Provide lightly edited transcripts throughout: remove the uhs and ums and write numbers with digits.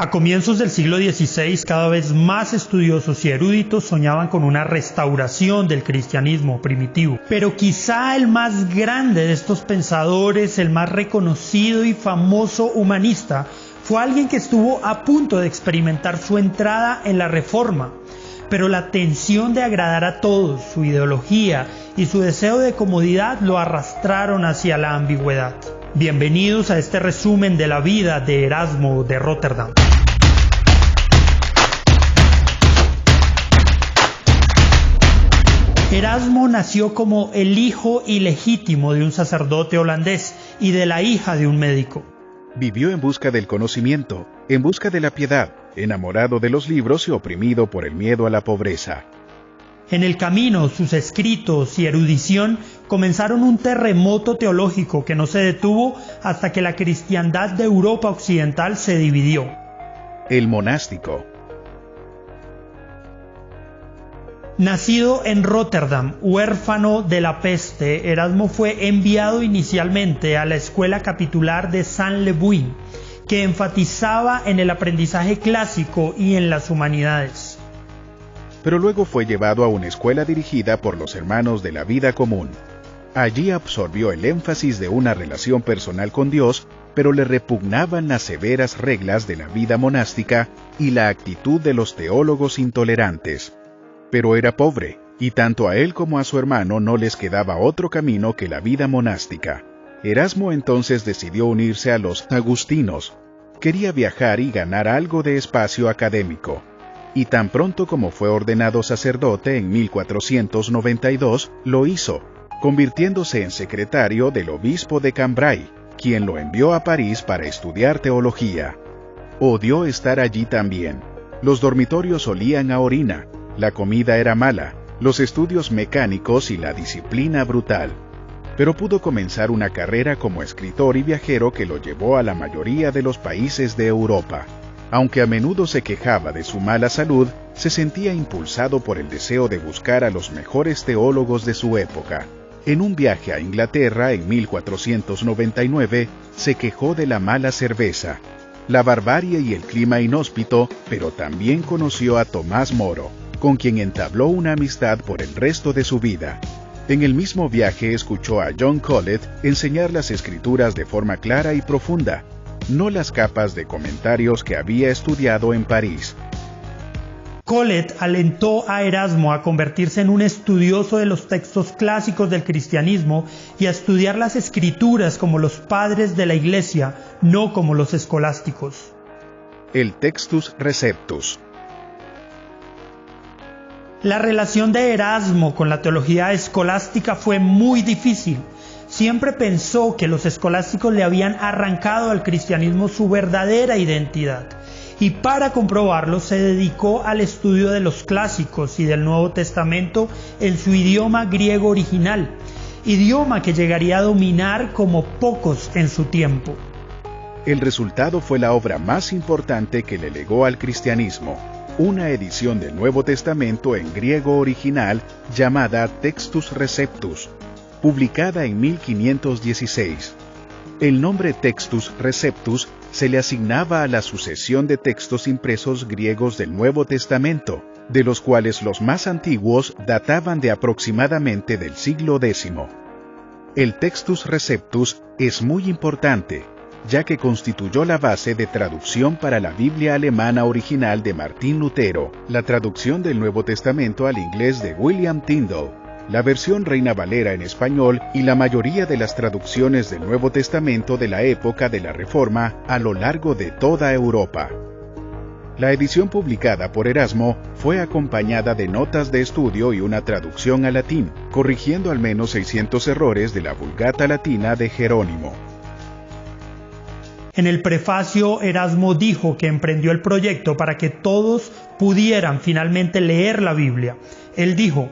A comienzos del siglo XVI, cada vez más estudiosos y eruditos soñaban con una restauración del cristianismo primitivo. Pero quizá el más grande de estos pensadores, el más reconocido y famoso humanista, fue alguien que estuvo a punto de experimentar su entrada en la Reforma. Pero la tensión de agradar a todos, su ideología y su deseo de comodidad lo arrastraron hacia la ambigüedad. Bienvenidos a este resumen de la vida de Erasmo de Róterdam. Erasmo nació como el hijo ilegítimo de un sacerdote holandés y de la hija de un médico. Vivió en busca del conocimiento, en busca de la piedad, enamorado de los libros y oprimido por el miedo a la pobreza. En el camino, sus escritos y erudición comenzaron un terremoto teológico que no se detuvo hasta que la cristiandad de Europa occidental se dividió. El monástico. Nacido en Róterdam, huérfano de la peste, Erasmo fue enviado inicialmente a la escuela capitular de Saint-Leuwin, que enfatizaba en el aprendizaje clásico y en las humanidades. Pero luego fue llevado a una escuela dirigida por los hermanos de la vida común. Allí absorbió el énfasis de una relación personal con Dios, pero le repugnaban las severas reglas de la vida monástica y la actitud de los teólogos intolerantes. Pero era pobre, y tanto a él como a su hermano no les quedaba otro camino que la vida monástica. Erasmo entonces decidió unirse a los agustinos. Quería viajar y ganar algo de espacio académico. Y tan pronto como fue ordenado sacerdote en 1492, lo hizo, convirtiéndose en secretario del obispo de Cambrai, quien lo envió a París para estudiar teología. Odió estar allí también. Los dormitorios olían a orina, la comida era mala, los estudios mecánicos y la disciplina brutal. Pero pudo comenzar una carrera como escritor y viajero que lo llevó a la mayoría de los países de Europa. Aunque a menudo se quejaba de su mala salud, se sentía impulsado por el deseo de buscar a los mejores teólogos de su época. En un viaje a Inglaterra en 1499, se quejó de la mala cerveza, la barbarie y el clima inhóspito, pero también conoció a Tomás Moro, con quien entabló una amistad por el resto de su vida. En el mismo viaje escuchó a John Colet enseñar las escrituras de forma clara y profunda, no las capas de comentarios que había estudiado en París. Colet alentó a Erasmo a convertirse en un estudioso de los textos clásicos del cristianismo y a estudiar las escrituras como los padres de la Iglesia, no como los escolásticos. El Textus Receptus. La relación de Erasmo con la teología escolástica fue muy difícil. Siempre pensó que los escolásticos le habían arrancado al cristianismo su verdadera identidad, y para comprobarlo se dedicó al estudio de los clásicos y del Nuevo Testamento en su idioma griego original, idioma que llegaría a dominar como pocos en su tiempo. El resultado fue la obra más importante que le legó al cristianismo, una edición del Nuevo Testamento en griego original llamada Textus Receptus, publicada en 1516. El nombre Textus Receptus se le asignaba a la sucesión de textos impresos griegos del Nuevo Testamento, de los cuales los más antiguos databan de aproximadamente del siglo X. El Textus Receptus es muy importante, ya que constituyó la base de traducción para la Biblia alemana original de Martín Lutero, la traducción del Nuevo Testamento al inglés de William Tyndale, la versión Reina Valera en español y la mayoría de las traducciones del Nuevo Testamento de la época de la Reforma a lo largo de toda Europa. La edición publicada por Erasmo fue acompañada de notas de estudio y una traducción al latín, corrigiendo al menos 600 errores de la Vulgata latina de Jerónimo. En el prefacio, Erasmo dijo que emprendió el proyecto para que todos pudieran finalmente leer la Biblia. Él dijo: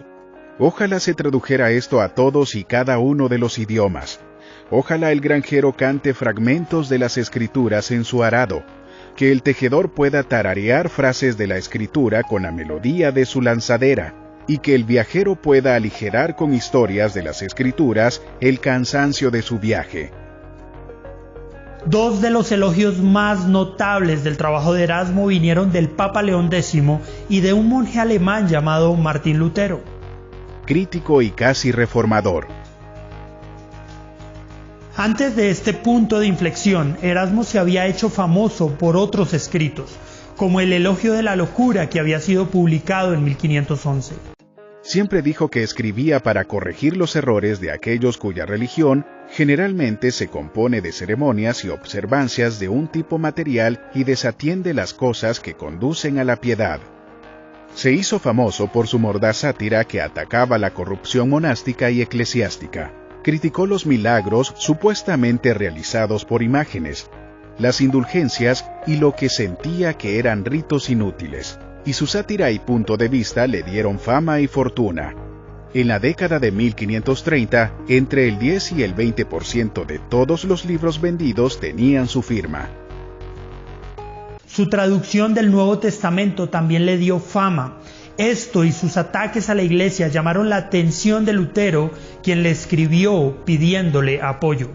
«Ojalá se tradujera esto a todos y cada uno de los idiomas. Ojalá el granjero cante fragmentos de las Escrituras en su arado, que el tejedor pueda tararear frases de la Escritura con la melodía de su lanzadera, y que el viajero pueda aligerar con historias de las Escrituras el cansancio de su viaje». Dos de los elogios más notables del trabajo de Erasmo vinieron del Papa León X y de un monje alemán llamado Martín Lutero. Crítico y casi reformador. Antes de este punto de inflexión, Erasmo se había hecho famoso por otros escritos, como el Elogio de la Locura, que había sido publicado en 1511. Siempre dijo que escribía para corregir los errores de aquellos cuya religión generalmente se compone de ceremonias y observancias de un tipo material y desatiende las cosas que conducen a la piedad. Se hizo famoso por su mordaz sátira que atacaba la corrupción monástica y eclesiástica. Criticó los milagros supuestamente realizados por imágenes, las indulgencias y lo que sentía que eran ritos inútiles, y su sátira y punto de vista le dieron fama y fortuna. En la década de 1530, entre el 10 y el 20% de todos los libros vendidos tenían su firma. Su traducción del Nuevo Testamento también le dio fama. Esto y sus ataques a la Iglesia llamaron la atención de Lutero, quien le escribió pidiéndole apoyo.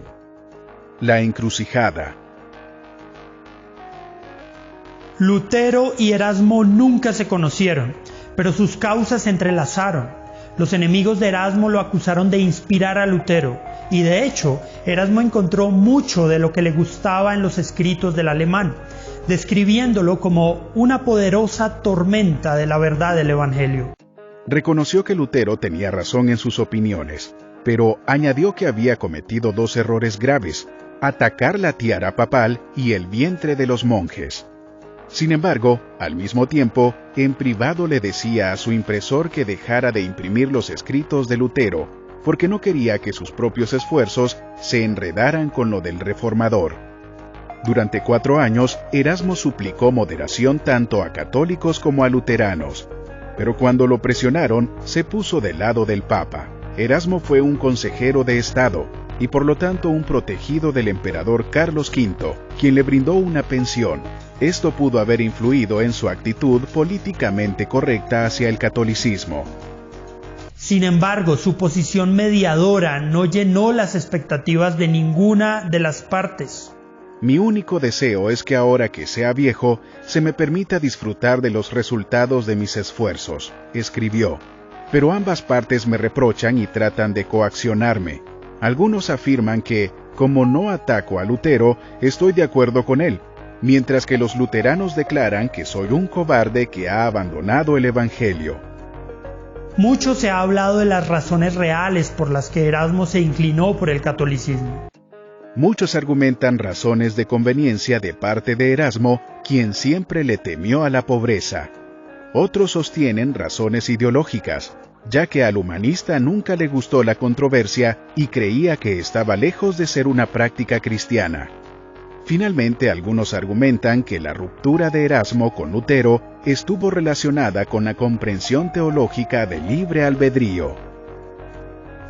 La encrucijada. Lutero y Erasmo nunca se conocieron, pero sus causas se entrelazaron. Los enemigos de Erasmo lo acusaron de inspirar a Lutero, y de hecho, Erasmo encontró mucho de lo que le gustaba en los escritos del alemán, describiéndolo como una poderosa tormenta de la verdad del Evangelio. Reconoció que Lutero tenía razón en sus opiniones, pero añadió que había cometido dos errores graves: atacar la tiara papal y el vientre de los monjes. Sin embargo, al mismo tiempo, en privado le decía a su impresor que dejara de imprimir los escritos de Lutero, porque no quería que sus propios esfuerzos se enredaran con lo del reformador. Durante 4 años, Erasmo suplicó moderación tanto a católicos como a luteranos, pero cuando lo presionaron, se puso del lado del Papa. Erasmo fue un consejero de Estado, y por lo tanto un protegido del emperador Carlos V, quien le brindó una pensión. Esto pudo haber influido en su actitud políticamente correcta hacia el catolicismo. Sin embargo, su posición mediadora no llenó las expectativas de ninguna de las partes. Mi único deseo es que ahora que sea viejo, se me permita disfrutar de los resultados de mis esfuerzos, escribió. Pero ambas partes me reprochan y tratan de coaccionarme. Algunos afirman que, como no ataco a Lutero, estoy de acuerdo con él, mientras que los luteranos declaran que soy un cobarde que ha abandonado el Evangelio. Mucho se ha hablado de las razones reales por las que Erasmo se inclinó por el catolicismo. Muchos argumentan razones de conveniencia de parte de Erasmo, quien siempre le temió a la pobreza. Otros sostienen razones ideológicas, ya que al humanista nunca le gustó la controversia y creía que estaba lejos de ser una práctica cristiana. Finalmente, algunos argumentan que la ruptura de Erasmo con Lutero estuvo relacionada con la comprensión teológica del libre albedrío.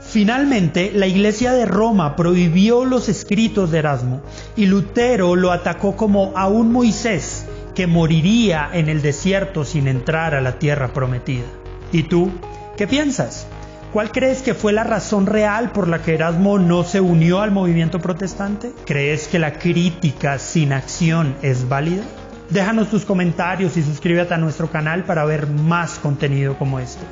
Finalmente, la Iglesia de Roma prohibió los escritos de Erasmo, y Lutero lo atacó como a un Moisés que moriría en el desierto sin entrar a la tierra prometida. ¿Y tú, qué piensas? ¿Cuál crees que fue la razón real por la que Erasmo no se unió al movimiento protestante? ¿Crees que la crítica sin acción es válida? Déjanos tus comentarios y suscríbete a nuestro canal para ver más contenido como este.